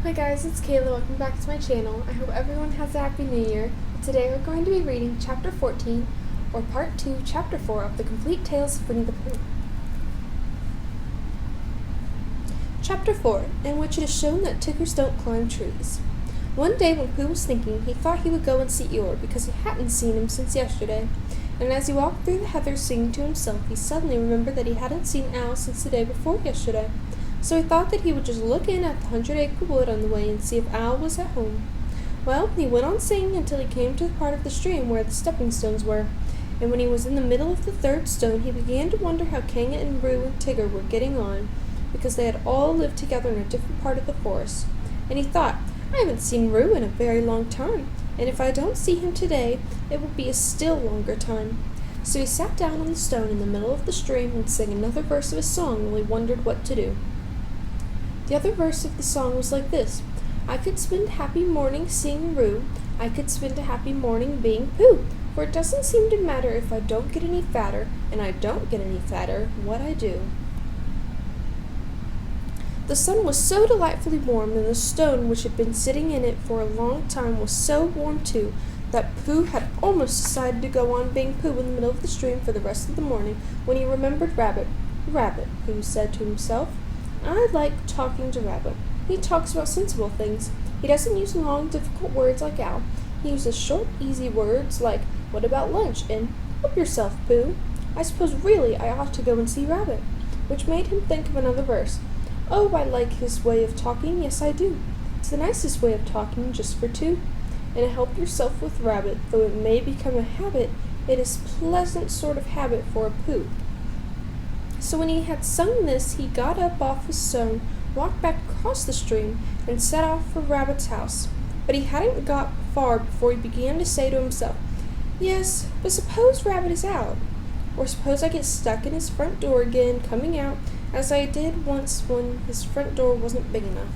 Hi guys, it's Kayla. Welcome back to my channel. I hope everyone has a happy new year. Today we're going to be reading Chapter 14, or Part 2, Chapter 4 of the Complete Tales of Winnie the Pooh. Chapter 4, in which it is shown that tigers don't climb trees. One day when Pooh was thinking, he thought he would go and see Eeyore because he hadn't seen him since yesterday. And as he walked through the heather singing to himself, he suddenly remembered that he hadn't seen Owl since the day before yesterday. So he thought that he would just look in at the 100-acre wood on the way and see if Owl was at home. Well, he went on singing until he came to the part of the stream where the stepping stones were, and when he was in the middle of the third stone, he began to wonder how Kayla and Roo and Tigger were getting on, because they had all lived together in a different part of the forest. And he thought, I haven't seen Roo in a very long time, and if I don't see him today, it will be a still longer time. So he sat down on the stone in the middle of the stream and sang another verse of his song while he wondered what to do. The other verse of the song was like this: I could spend a happy morning seeing Roo, I could spend a happy morning being Pooh, for it doesn't seem to matter if I don't get any fatter, and I don't get any fatter, what I do. The sun was so delightfully warm, and the stone which had been sitting in it for a long time was so warm too, that Pooh had almost decided to go on being Pooh in the middle of the stream for the rest of the morning, when he remembered Rabbit. Rabbit, Pooh said to himself. I like talking to Rabbit. He talks about sensible things. He doesn't use long, difficult words like Owl. He uses short, easy words like, what about lunch? And help yourself, Pooh. I suppose really I ought to go and see Rabbit. Which made him think of another verse. Oh, I like his way of talking, yes I do. It's the nicest way of talking, just for two. And help yourself with Rabbit, though it may become a habit, it is pleasant sort of habit for a Pooh. So when he had sung this, he got up off his stone, walked back across the stream, and set off for Rabbit's house. But he hadn't got far before he began to say to himself, Yes, but suppose Rabbit is out. Or suppose I get stuck in his front door again, coming out, as I did once when his front door wasn't big enough.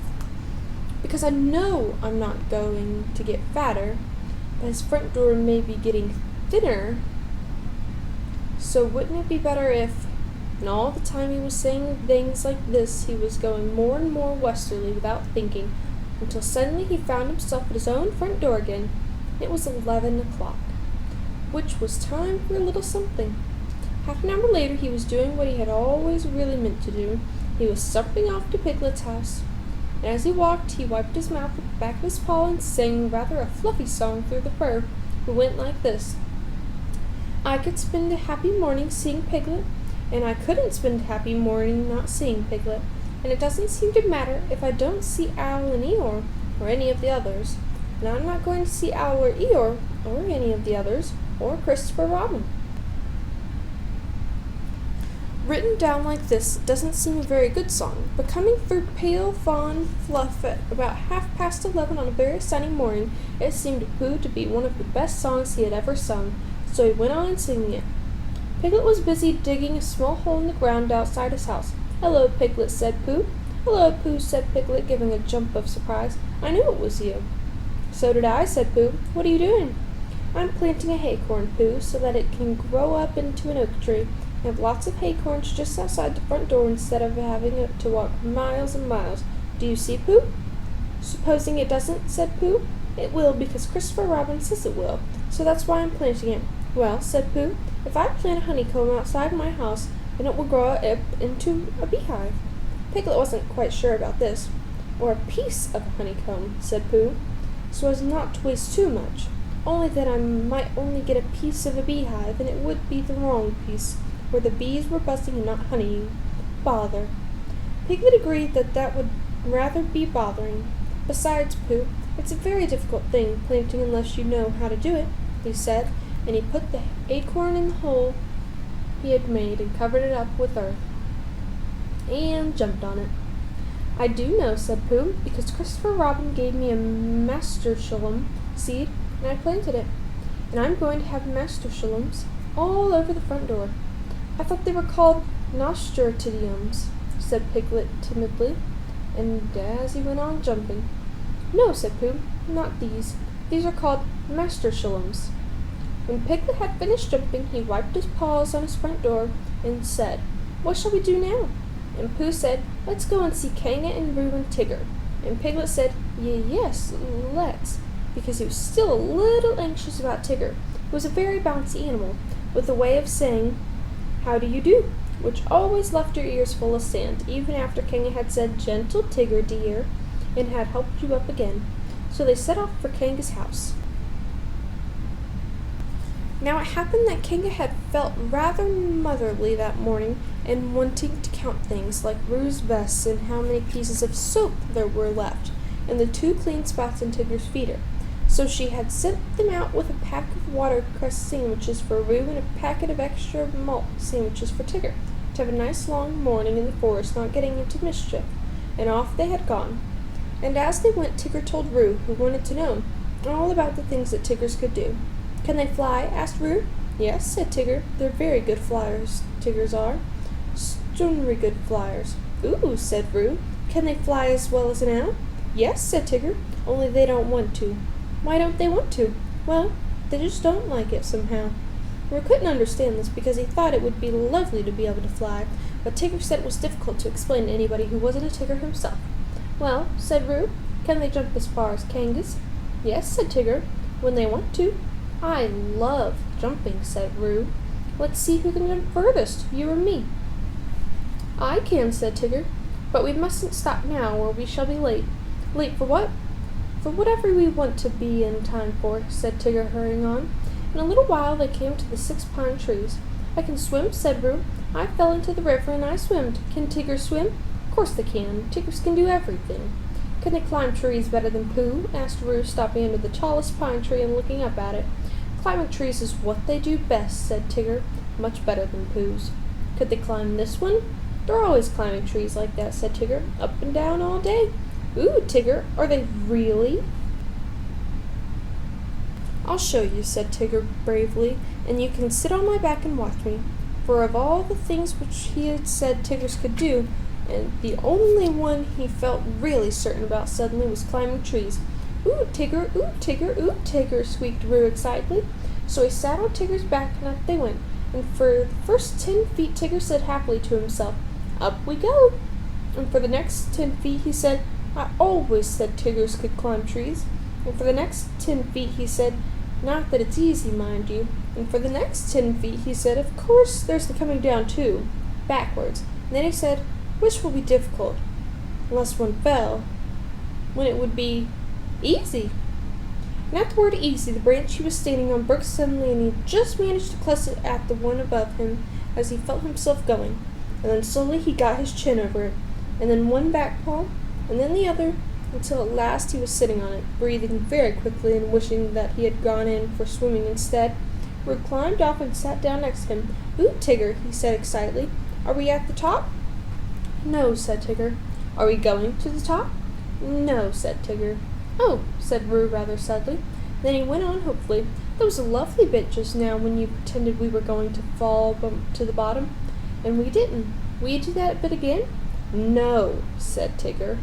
Because I know I'm not going to get fatter, but his front door may be getting thinner. So wouldn't it be better if... And all the time he was saying things like this, he was going more and more westerly without thinking, until suddenly he found himself at his own front door again. It was 11 o'clock, which was time for a little something. Half an hour later he was doing what he had always really meant to do. He was stumping off to Piglet's house. And as he walked, he wiped his mouth with the back of his paw and sang rather a fluffy song through the fur. It went like this. I could spend a happy morning seeing Piglet, and I couldn't spend a happy morning not seeing Piglet, and it doesn't seem to matter if I don't see Owl and Eeyore, or any of the others, and I'm not going to see Owl or Eeyore, or any of the others, or Christopher Robin. Written down like this, it doesn't seem a very good song, but coming through pale fawn fluff at about 11:30 on a very sunny morning, it seemed to Pooh to be one of the best songs he had ever sung, so he went on singing it. Piglet was busy digging a small hole in the ground outside his house. Hello, Piglet, said Pooh. Hello, Pooh, said Piglet, giving a jump of surprise. I knew it was you. So did I, said Pooh. What are you doing? I'm planting a haycorn, Pooh, so that it can grow up into an oak tree. I have lots of haycorns just outside the front door instead of having to walk miles and miles. Do you see, Pooh? Supposing it doesn't, said Pooh. It will, because Christopher Robin says it will, so that's why I'm planting it. Well, said Pooh, if I plant a honeycomb outside my house, then it will grow up into a beehive. Piglet wasn't quite sure about this. Or a piece of a honeycomb, said Pooh, so as not to waste too much. Only that I might only get a piece of a beehive, and it would be the wrong piece, where the bees were buzzing and not honeying. Bother. Piglet agreed that that would rather be bothering. Besides, Pooh, it's a very difficult thing, planting unless you know how to do it, he said, and he put the acorn in the hole he had made and covered it up with earth, and jumped on it. I do know, said Pooh, because Christopher Robin gave me a nasturtium seed, and I planted it, and I'm going to have nasturtiums all over the front door. I thought they were called nasturtiums, said Piglet timidly, and as he went on jumping. No, said Pooh, not these. These are called nasturtiums. When Piglet had finished jumping, he wiped his paws on his front door and said, What shall we do now? And Pooh said, Let's go and see Kayla and Roo and Tigger. And Piglet said, yes, let's, because he was still a little anxious about Tigger, who was a very bouncy animal, with a way of saying, how do you do, which always left her ears full of sand, even after Kayla had said, gentle Tigger, dear, and had helped you up again. So they set off for Kanga's house. Now it happened that Kayla had felt rather motherly that morning, and wanting to count things like Rue's vests and how many pieces of soap there were left, and the 2 clean spots in Tigger's feeder. So she had sent them out with a pack of watercress sandwiches for Rue and a packet of extra malt sandwiches for Tigger, to have a nice long morning in the forest, not getting into mischief. And off they had gone. And as they went, Tigger told Rue, who wanted to know all about the things that Tiggers could do. Can they fly? Asked Rue. Yes, said Tigger. They're very good flyers, Tiggers are. Extremely good flyers. Ooh, said Rue. Can they fly as well as an owl? Yes, said Tigger, only they don't want to. Why don't they want to? Well, they just don't like it somehow. Rue couldn't understand this because he thought it would be lovely to be able to fly, but Tigger said it was difficult to explain to anybody who wasn't a Tigger himself. Well, said Rue, can they jump as far as Kangas? Yes, said Tigger, when they want to. I love jumping, said Rue. Let's see who can jump furthest, you or me. I can, said Tigger, but we mustn't stop now or we shall be late. Late for what? For whatever we want to be in time for, said Tigger, hurrying on. In a little while they came to the 6 pine trees. I can swim, said Rue. I fell into the river and I swimmed. Can Tiggers swim? Of course they can. Tiggers can do everything. Can they climb trees better than Pooh? Asked Rue, stopping under the tallest pine tree and looking up at it. Climbing trees is what they do best, said Tigger. Much better than Pooh's. Could they climb this one? They're always climbing trees like that, said Tigger. Up and down all day. Ooh, Tigger, are they really? I'll show you, said Tigger bravely, and you can sit on my back and watch me. For of all the things which he had said Tiggers could do, and the only one he felt really certain about suddenly was climbing trees. Ooh, Tigger, ooh, Tigger, ooh, Tigger, squeaked Rue excitedly. So he sat on Tigger's back and up they went, and for the first 10 feet Tigger said happily to himself, up we go. And for the next 10 feet he said, I always said Tiggers could climb trees. And for the next 10 feet he said, not that it's easy, mind you. And for the next 10 feet he said, of course there's the coming down too, backwards. And then he said, which will be difficult, unless one fell, when it would be easy. And at the word easy, the branch he was standing on broke suddenly, and he just managed to clutch it at the one above him as he felt himself going. And then slowly he got his chin over it, and then one back paw, and then the other, until at last he was sitting on it, breathing very quickly and wishing that he had gone in for swimming instead. Rue climbed off and sat down next to him. Ooh, Tigger, he said excitedly. Are we at the top? No, said Tigger. Are we going to the top? No, said Tigger. Oh, said Rue rather sadly. Then he went on hopefully. That was a lovely bit just now when you pretended we were going to fall to the bottom. And we didn't. Will you do that bit again? No, said Tigger.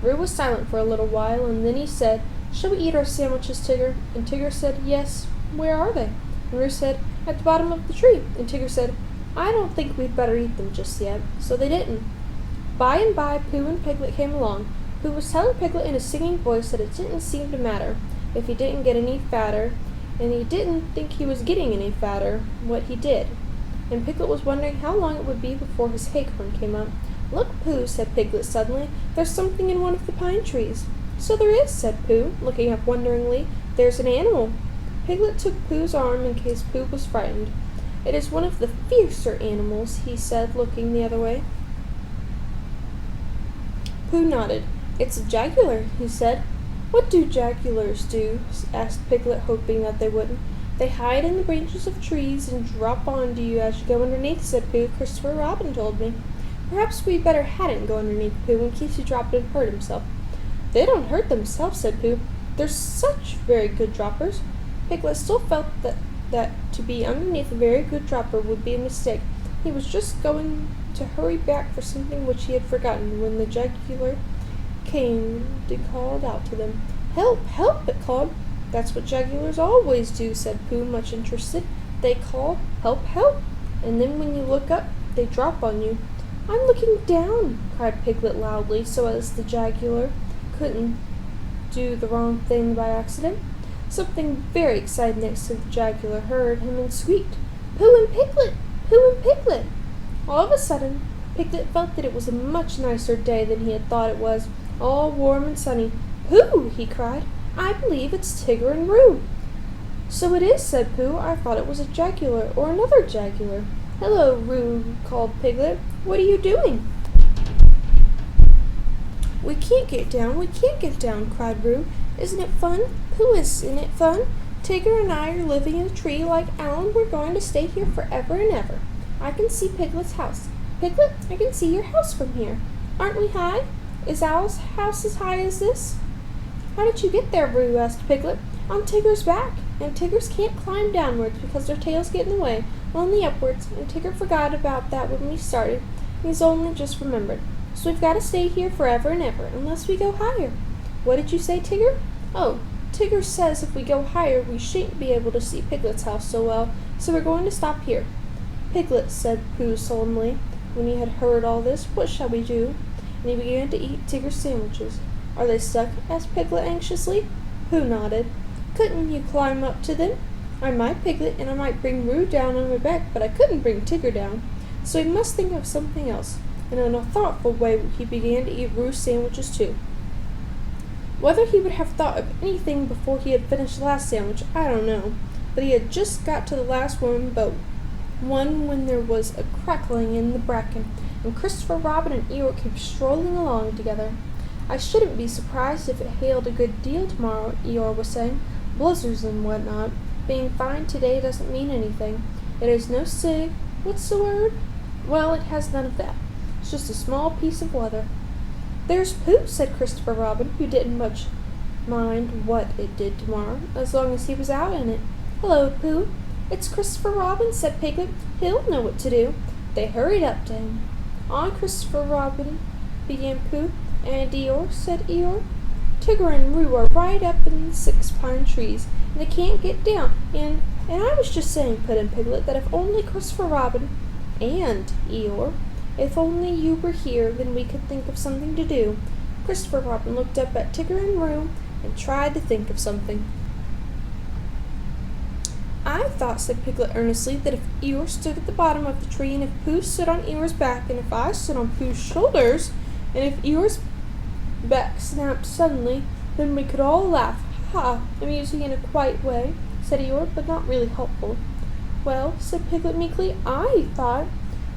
Rue was silent for a little while, and then he said, shall we eat our sandwiches, Tigger? And Tigger said, yes. Where are they? And Rue said, at the bottom of the tree. And Tigger said, I don't think we'd better eat them just yet. So they didn't. By and by, Pooh and Piglet came along. Pooh was telling Piglet in a singing voice that it didn't seem to matter if he didn't get any fatter, and he didn't think he was getting any fatter what he did. And Piglet was wondering how long it would be before his acorn came up. Look, Pooh, said Piglet suddenly, there's something in one of the pine trees. So there is, said Pooh, looking up wonderingly. There's an animal. Piglet took Pooh's arm in case Pooh was frightened. It is one of the fiercer animals, he said, looking the other way. Pooh nodded. It's a jaguar, he said. What do jaguars do? Asked Piglet, hoping that they wouldn't. They hide in the branches of trees and drop onto you as you go underneath, said Pooh. Christopher Robin told me. Perhaps we'd better hadn't go underneath Pooh in case he dropped and hurt himself. They don't hurt themselves, said Pooh. They're such very good droppers. Piglet still felt that to be underneath a very good dropper would be a mistake. He was just going to hurry back for something which he had forgotten when the jaguar came and called out to them. Help, help, it called. That's what jaguars always do, said Pooh, much interested. They call, help, help, and then when you look up, they drop on you. I'm looking down, cried Piglet loudly, so as the jaguar couldn't do the wrong thing by accident. Something very excited next to the jaguar heard him and squeaked, "Pooh and Piglet! Pooh and Piglet!" All of a sudden, Piglet felt that it was a much nicer day than he had thought it was, all warm and sunny. "Pooh!" he cried. "I believe it's Tigger and Roo." "So it is," said Pooh. "I thought it was a jaguar or another jaguar." "Hello, Roo," called Piglet. "What are you doing?" We can't get down, cried Roo. "Isn't it fun? Pooh, isn't it fun? Tigger and I are living in a tree like Alan. We're going to stay here forever and ever. I can see Piglet's house. Piglet, I can see your house from here. Aren't we high? Is Owl's house as high as this?" "How did you get there, Roo?" asked Piglet. "On Tigger's back, and Tiggers can't climb downwards because their tails get in the way, only upwards, and Tigger forgot about that when we started. He's only just remembered. So we've got to stay here forever and ever, unless we go higher." "What did you say, Tigger?" "Oh, Tigger says if we go higher we shan't be able to see Piglet's house so well, so we're going to stop here." "Piglet," said Pooh solemnly, when he had heard all this, "what shall we do?" And he began to eat Tigger's sandwiches. "Are they stuck?" asked Piglet anxiously. Pooh nodded. "Couldn't you climb up to them?" "I might, Piglet, and I might bring Roo down on my back, but I couldn't bring Tigger down. So we must think of something else." And in a thoughtful way he began to eat Roo's sandwiches too. Whether he would have thought of anything before he had finished the last sandwich, I don't know, but he had just got to the last one but one when there was a crackling in the bracken, and Christopher Robin and Eeyore came strolling along together. "I shouldn't be surprised if it hailed a good deal tomorrow," Eeyore was saying. "Blizzards and whatnot. Being fine today doesn't mean anything. It is no what's the word? Well, it has none of that. It's just a small piece of weather." "There's Pooh," said Christopher Robin, who didn't much mind what it did tomorrow, as long as he was out in it. "Hello, Pooh." "It's Christopher Robin," said Piglet. "He'll know what to do." They hurried up to him. "On, Christopher Robin," began Pooh. "And Eeyore," said Eeyore. "Tigger and Roo are right up in the 6 pine trees, and they can't get down, and I was just saying," put in Piglet, "that if only Christopher Robin and Eeyore, if only you were here, then we could think of something to do." Christopher Robin looked up at Tigger and Roo and tried to think of something. "I thought," said Piglet earnestly, "that if Eeyore stood at the bottom of the tree, and if Pooh stood on Eeyore's back, and if I stood on Pooh's shoulders, and if Eeyore's back snapped suddenly, then we could all laugh. Ha! Amusing in a quiet way," said Eeyore, "but not really helpful." "Well," said Piglet meekly, "I thought—"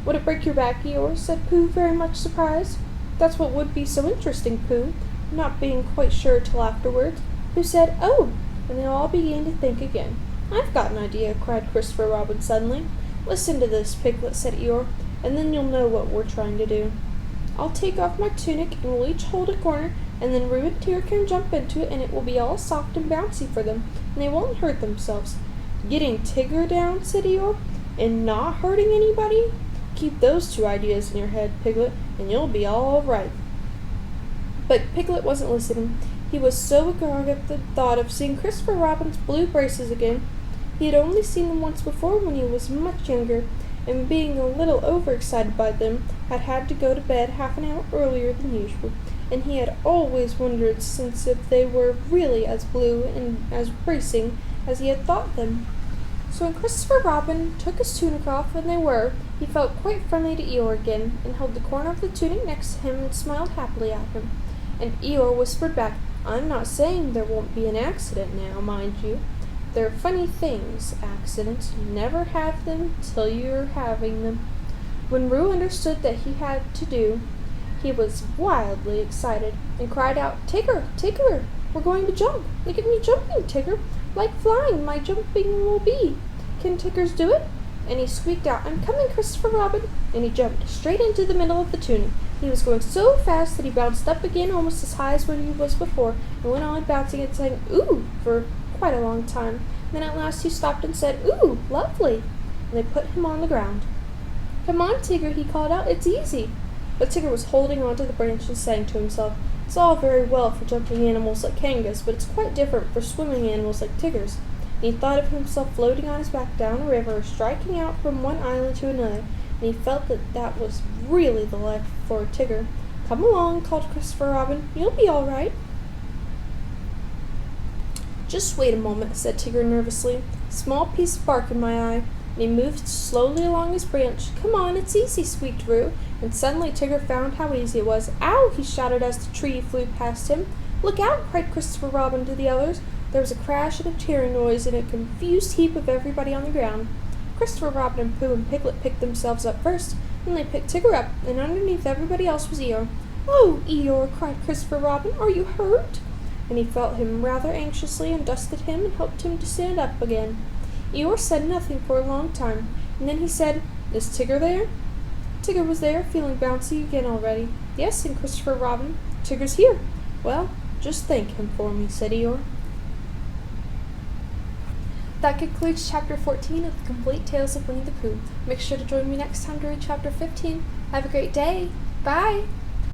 "Would it break your back, Eeyore?" said Pooh, very much surprised. "That's what would be so interesting, Pooh," not being quite sure till afterwards. Pooh said, "Oh!" and they all began to think again. "I've got an idea," cried Christopher Robin suddenly. "Listen to this, Piglet," said Eeyore, "and then you'll know what we're trying to do. I'll take off my tunic, and we'll each hold a corner, and then Roo and Tigger can jump into it, and it will be all soft and bouncy for them, and they won't hurt themselves." "Getting Tigger down," said Eeyore, "and not hurting anybody? Keep those 2 ideas in your head, Piglet, and you'll be all right." But Piglet wasn't listening. He was so agog at the thought of seeing Christopher Robin's blue braces again. He had only seen them once before when he was much younger, and being a little overexcited by them, had to go to bed half an hour earlier than usual, and he had always wondered since if they were really as blue and as bracing as he had thought them. So when Christopher Robin took his tunic off, and they were, he felt quite friendly to Eeyore again, and held the corner of the tunic next to him and smiled happily at him. And Eeyore whispered back, "I'm not saying there won't be an accident now, mind you. They're funny things, accidents. You never have them till you're having them." When Roo understood that he had to do, he was wildly excited, and cried out, "Tigger, Tigger, we're going to jump. Look at me jumping, Tigger. Like flying, my jumping will be. Can Tiggers do it?" And he squeaked out, "I'm coming, Christopher Robin," and he jumped straight into the middle of the tunic. He was going so fast that he bounced up again almost as high as where he was before, and went on bouncing and saying, "Ooh," for quite a long time. Then at last he stopped and said, "Ooh, lovely," and they put him on the ground. "Come on, Tigger," he called out, "it's easy." But Tigger was holding on to the branch and saying to himself, "It's all very well for jumping animals like kangas, but it's quite different for swimming animals like Tiggers." And he thought of himself floating on his back down a river, striking out from one island to another, and he felt that was really the life for Tigger. "Come along," called Christopher Robin. "You'll be all right." "Just wait a moment," said Tigger nervously. "Small piece of bark in my eye." And he moved slowly along his branch. "Come on, it's easy," squeaked Roo, and suddenly Tigger found how easy it was. "Ow!" he shouted as the tree flew past him. "Look out!" cried Christopher Robin to the others. There was a crash and a tearing noise and a confused heap of everybody on the ground. Christopher Robin and Pooh and Piglet picked themselves up first, and they picked Tigger up, and underneath everybody else was Eeyore. "Oh, Eeyore!" cried Christopher Robin. "Are you hurt?" And he felt him rather anxiously and dusted him and helped him to stand up again. Eeyore said nothing for a long time, and then he said, "Is Tigger there?" Tigger was there, feeling bouncy again already. "Yes," said Christopher Robin. "Tigger's here." "Well, just thank him for me," said Eeyore. That concludes Chapter 14 of the Complete Tales of Winnie the Pooh. Make sure to join me next time to read Chapter 15. Have a great day. Bye!